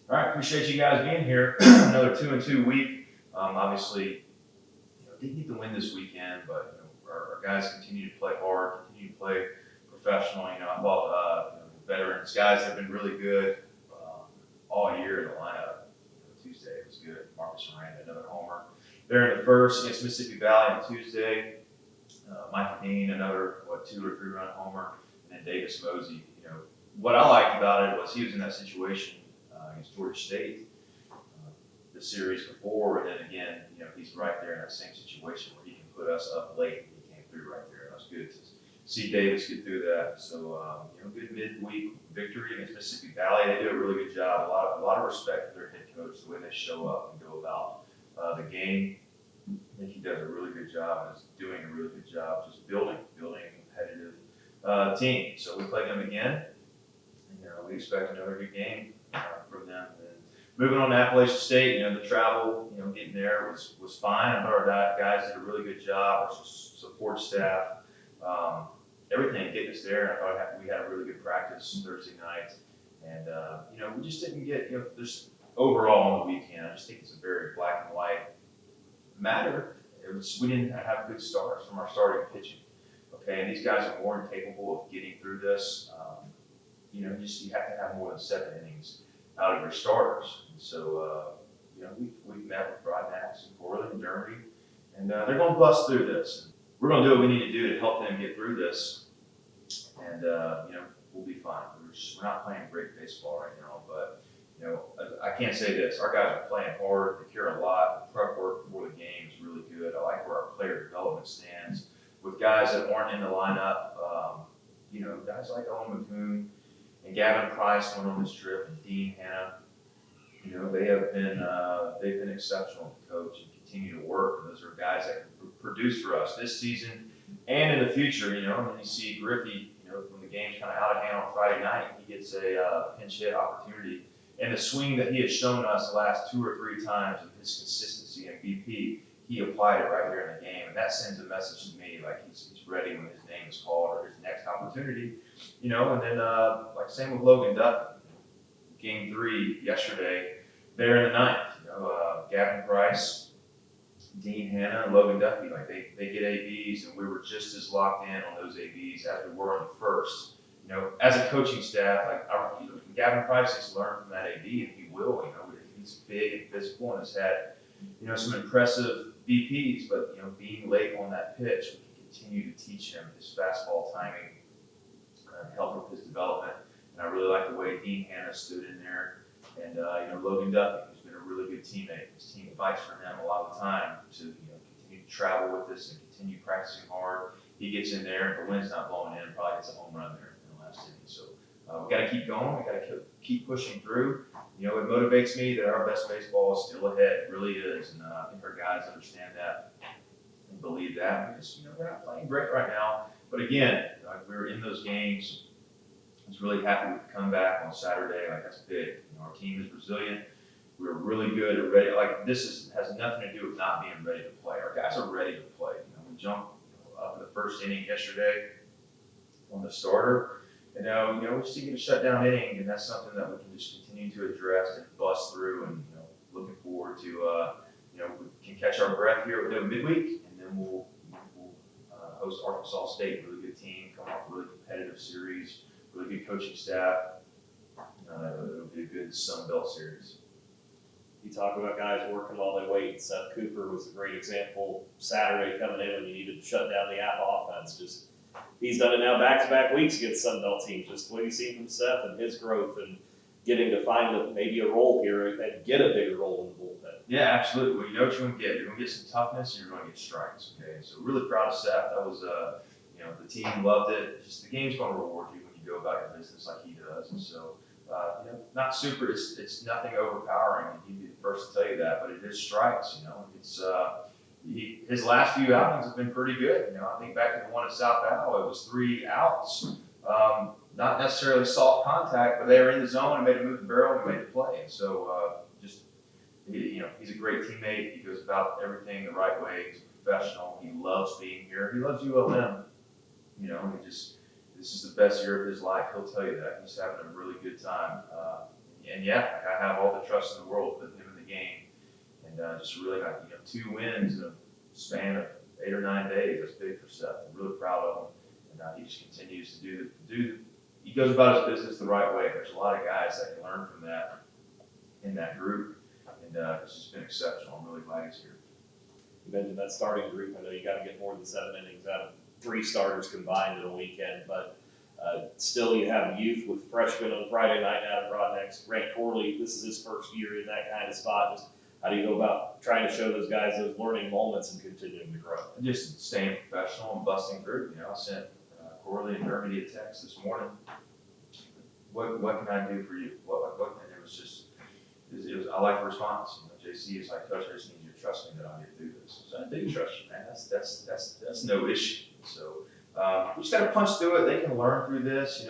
All right, appreciate you guys being here. Another 2-2 week. Obviously, didn't get the win this weekend, but our guys continue to play hard, continue to play professional. I thought the veterans guys have been really good all year in the lineup. Tuesday was good. Marcus Miranda, another homer. They're in the first against Mississippi Valley on Tuesday. Mike Dean, another 2 or 3 run homer, and then Davis Mosey. What I liked about it was he was in that situation against Georgia State the series before, and then again, he's right there in that same situation where he can put us up late. He came through right there. That was good to see Davis get through that. So, good midweek victory against Mississippi Valley. They do a really good job. A lot of respect for their head coach, the way they show up and go about the game. I think he does a really good job and is doing a really good job just building a competitive team. So we play them again. We expect another good game from them. And moving on to Appalachian State, the travel, getting there was fine. I thought our guys did a really good job. Our support staff, everything getting us there. I thought we had a really good practice Thursday night, and we just didn't get just overall on the weekend. I just think it's a very black and white matter. We didn't have good starts from our starting pitching. Okay, and these guys are more than capable of getting through this. You have to have more than 7 innings out of your starters. And so, we've met with Broadnax and Corley and Derby, and they're going to bust through this. We're going to do what we need to do to help them get through this, and we'll be fine. We're not playing great baseball right now, but I can't say this. Our guys are playing hard. They care a lot. The prep work before the game is really good. I like where our player development stands with guys that aren't in the lineup. Guys like Owen McCoon and Gavin Price went on this trip, and Dean Hanna. They've been exceptional to coach and continue to work. And those are guys that can produce for us this season and in the future. And then you see Griffey. When the game's kind of out of hand on Friday night, he gets a pinch hit opportunity. And the swing that he has shown us the last 2 or 3 times of his consistency in BP, he applied it right here in the game, and that sends a message to me like he's ready when his name is called or his next opportunity. And then like same with Logan Duffy. Game 3 yesterday, there in the 9th. Gavin Price, Dean Hanna, and Logan Duffy, they get ABs, and we were just as locked in on those ABs as we were in the first. As a coaching staff, Gavin Price needs to learn from that AB, and he will. He's big and physical and has had some impressive BPs, but being late on that pitch, we can continue to teach him his fastball timing and help with his development. And I really like the way Dean Hanna stood in there, and Logan Duffy, who's been a really good teammate. His team fights for him a lot of the time to continue to travel with us and continue practicing hard. He gets in there, and if the wind's not blowing in, probably gets a home run there in the last inning. So we got to keep going. We got to keep pushing through. It motivates me that our best baseball is still ahead. It really is, and I think our guys understand that and believe that. Because we're not playing great right now, but again, we were in those games. I was really happy with the comeback on Saturday. That's big. Our team is resilient. We're really good at ready. Has nothing to do with not being ready to play. Our guys are ready to play. We jumped up in the first inning yesterday on the starter. And we just get a shutdown inning, and that's something that we can just continue to address and bust through. And looking forward to we can catch our breath here with midweek, and then we'll host Arkansas State, really good team, coming off a really competitive series, really good coaching staff. It'll be a good Sun Belt series. You talk about guys working while they wait. Seth Cooper was a great example Saturday coming in when you needed to shut down the App offense. He's done it now back-to-back weeks against Sun Belt teams. Just what you see from Seth and his growth and getting to find maybe a role here and get a bigger role in the bullpen. Yeah, absolutely. Well, you know what you're going to get. You're going to get some toughness, and you're going to get strikes. Okay, so really proud of Seth. That was, the team loved it. Just the game's going to reward you when you go about your business like he does. And so, not super. It's nothing overpowering, and he'd be the first to tell you that. But it is strikes. It's. His last few outings have been pretty good. I think back to the one at South Al, it was 3 outs. Not necessarily soft contact, but they were in the zone and made a move the barrel and made the play. And so, he's a great teammate. He goes about everything the right way. He's a professional. He loves being here. He loves ULM. This is the best year of his life. He'll tell you that. He's having a really good time in and yeah, like I have all the trust in the world putting him in the game, and just really got 2 wins in a span of 8 or 9 days. That's big for Seth. I'm really proud of him, and he just continues to do. He goes about his business the right way. There's a lot of guys that can learn from that in that group, and it's just been exceptional. I'm really glad he's here. You mentioned that starting group. I know you got to get more than 7 innings out of 3 starters combined in a weekend, but still you have youth with freshmen on Friday night out of Broadnex. Grant Corley, this is his first year in that kind of spot. Just how do you go about trying to show those guys those learning moments and continuing to grow? Just staying professional and busting through. I sent Corley and Dermody a text this morning. What can I do for you? And it was just, I like the response. JC is like, Coach, I just need you to trust me that I'll get through this. So I do trust you, man. That's no issue. So we just got to punch through it. They can learn through this.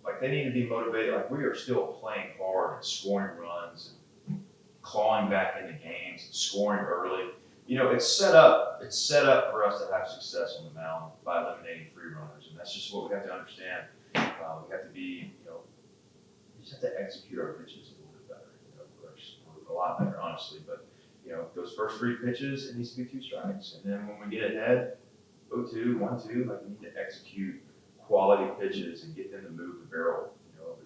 Like they need to be motivated. Like we are still playing hard and scoring runs and clawing back into games and scoring early. It's set up for us to have success on the mound by eliminating free runners, and that's just what we have to understand. We have to be, we just have to execute our pitches a little bit better. A lot better, honestly. But those first 3 pitches, it needs to be 2 strikes, and then when we get ahead, 0-2, 1-2. Like we need to execute quality pitches and get them to move the barrel.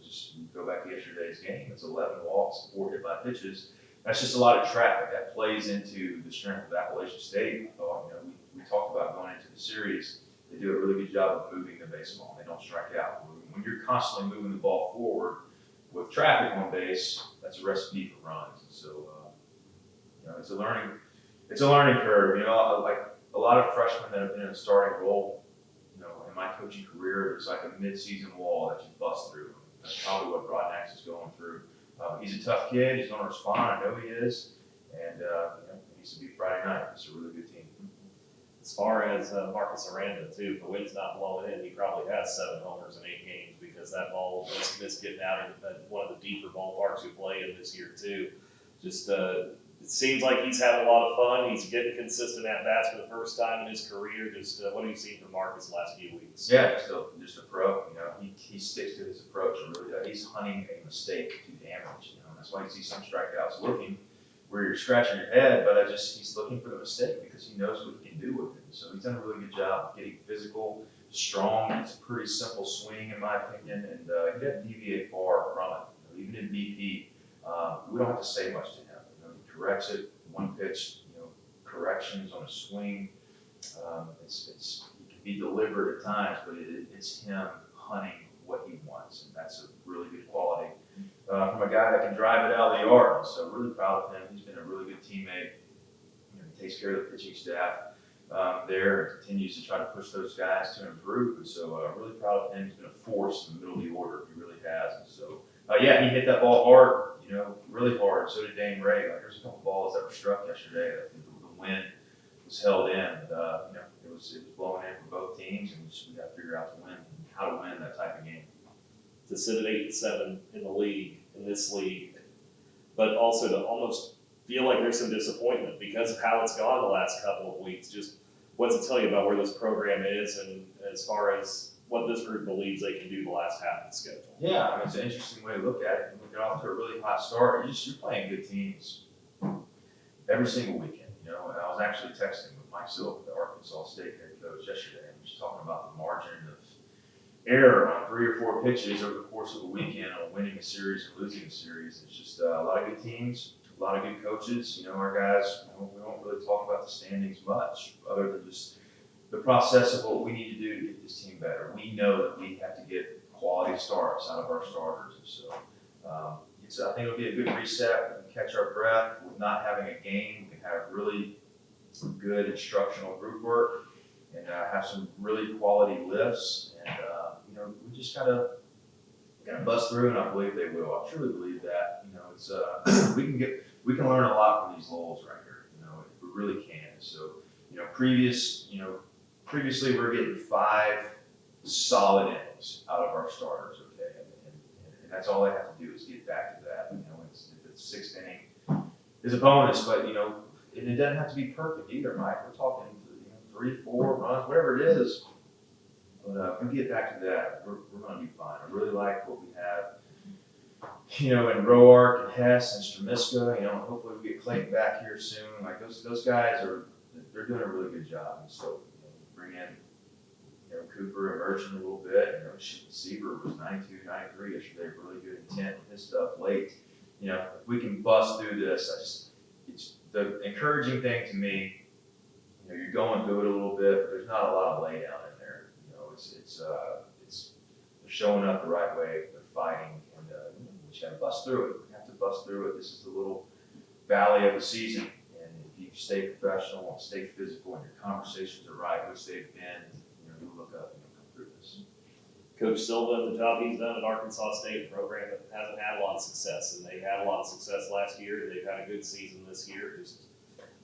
You go back to yesterday's game. It's 11 walks, 4 hit by pitches. That's just a lot of traffic that plays into the strength of Appalachian State. I thought, we talked about going into the series. They do a really good job of moving the baseball. They don't strike out. When you're constantly moving the ball forward with traffic on base, that's a recipe for runs. And so, it's a learning curve. Like a lot of freshmen that have been in a starting role, in my coaching career, there's like a mid-season wall that you bust through. That's probably what Broadnex is going through. He's a tough kid. He's going to respond. I know he is. And it needs to be Friday night. It's a really good team. As far as Marcus Aranda, too, if the wind's not blowing in, he probably has 7 homers in 8 games because that ball is getting out in one of the deeper ballparks we play in this year, too. Just it seems like he's having a lot of fun. He's getting consistent at-bats for the first time in his career. Just what have you seen from Marcus the last few weeks? Yeah, just a pro. He sticks to his approach. And really, he's hunting a mistake to damage. That's why you see some strikeouts looking where you're scratching your head, but he's looking for the mistake because he knows what he can do with it. So he's done a really good job of getting physical, strong. It's a pretty simple swing, in my opinion, and he doesn't deviate far from it. Even in BP, we don't have to say much to him. He corrects it, 1 pitch, corrections on a swing. He can be deliberate at times, but it's him hunting what he wants, and that's a really good quality from a guy that can drive it out of the yard. So really proud of him. He's been a really good teammate. He takes care of the pitching staff there and continues to try to push those guys to improve. And so really proud of him. He's been a force in the middle of the order. He really has. And so he hit that ball hard, really hard. So did Dane Ray. Like there's a couple balls that were struck yesterday. I think the wind was held in. But, it was blowing in for both teams, and we got to figure out how to win that type of game. To sit at 8-7 in the league, in this league, but also to almost feel like there's some disappointment because of how it's gone the last couple of weeks. Just what's it tell you about where this program is and as far as what this group believes they can do the last half of the schedule? Yeah, it's an interesting way to look at it. We get off to a really hot start. You're playing good teams every single weekend. I was actually texting with Mike Silk, the Arkansas State head coach, yesterday. I'm just talking about the margin of error on 3 or 4 pitches over the course of a weekend on winning a series and losing a series. It's just a lot of good teams, a lot of good coaches. Our guys, we don't really talk about the standings much other than just the process of what we need to do to get this team better. We know that we have to get quality starts out of our starters. And so I think it'll be a good reset. We can catch our breath with not having a game. We can have really good instructional group work and have some really quality lifts. And, we just gotta bust through, and I believe they will. I truly believe that. It's we can learn a lot from these lulls right here. We really can. So, previously we're getting 5 solid innings out of our starters. Okay, and that's all they have to do is get back to that. It's the 6th inning. His opponents, but and it doesn't have to be perfect either, Mike. We're talking 3, 4 runs, whatever it is. But if we get back to that, we're going to be fine. I really like what we have you know, and Roark and Hess and Stramiska, you know, hopefully we get Clayton back here soon. Like those guys they're doing a really good job. And so, you know, bring in, you know, Cooper emerging a little bit. You know, Seaver was 92, 93 yesterday, really good intent with his stuff late. You know, if we can bust through this, it's the encouraging thing to me. You know, you're going through it a little bit, but there's not a lot of lay down in there. You know, they're showing up the right way, they're fighting, and we just gotta bust through it. We have to bust through it. This is the little valley of the season, and if you stay professional and stay physical and your conversations are right, which they've been, you know, you look up and you'll come through this. Coach Silva, the job he's done at Arkansas State, program that hasn't had a lot of success, and they had a lot of success last year, and they've had a good season this year. Just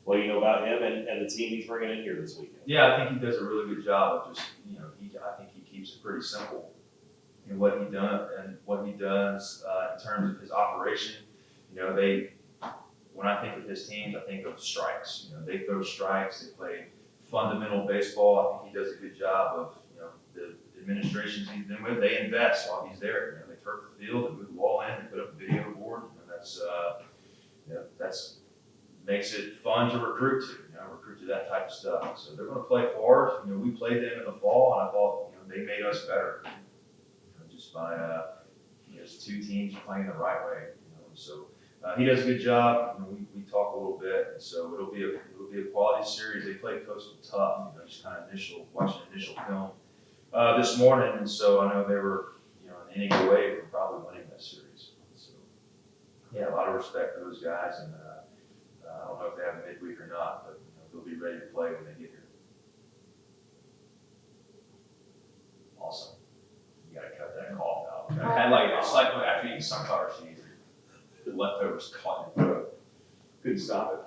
what do you know about him and the team he's bringing in here this weekend? Yeah, I think he does a really good job of just, you know, I think he keeps it pretty simple in what he does in terms of his operation. You know, when I think of his teams, I think of strikes. You know, they throw strikes, they play fundamental baseball. I think he does a good job of, you know, the administrations he's been with, they invest while he's there. You know, they turf the field, they move the wall in, they put up a video board, and that's makes it fun to recruit to that type of stuff. So they're going to play hard. You know, we played them in the fall, and I thought, you know, they made us better, you know, just by just two teams playing the right way. You know, so he does a good job. You know, we talk a little bit, and so it'll be a quality series. They play Coastal tough, you know, just kind of watching initial film this morning, and so I know they were, you know, an inning away from probably winning that series. So yeah, a lot of respect for those guys, and I don't know if they have a midweek or not, but you know, they'll be ready to play when they get here. Awesome. You gotta cut that cough out. It's like after eating sunflower seeds, the leftovers caught in your throat. Couldn't stop it.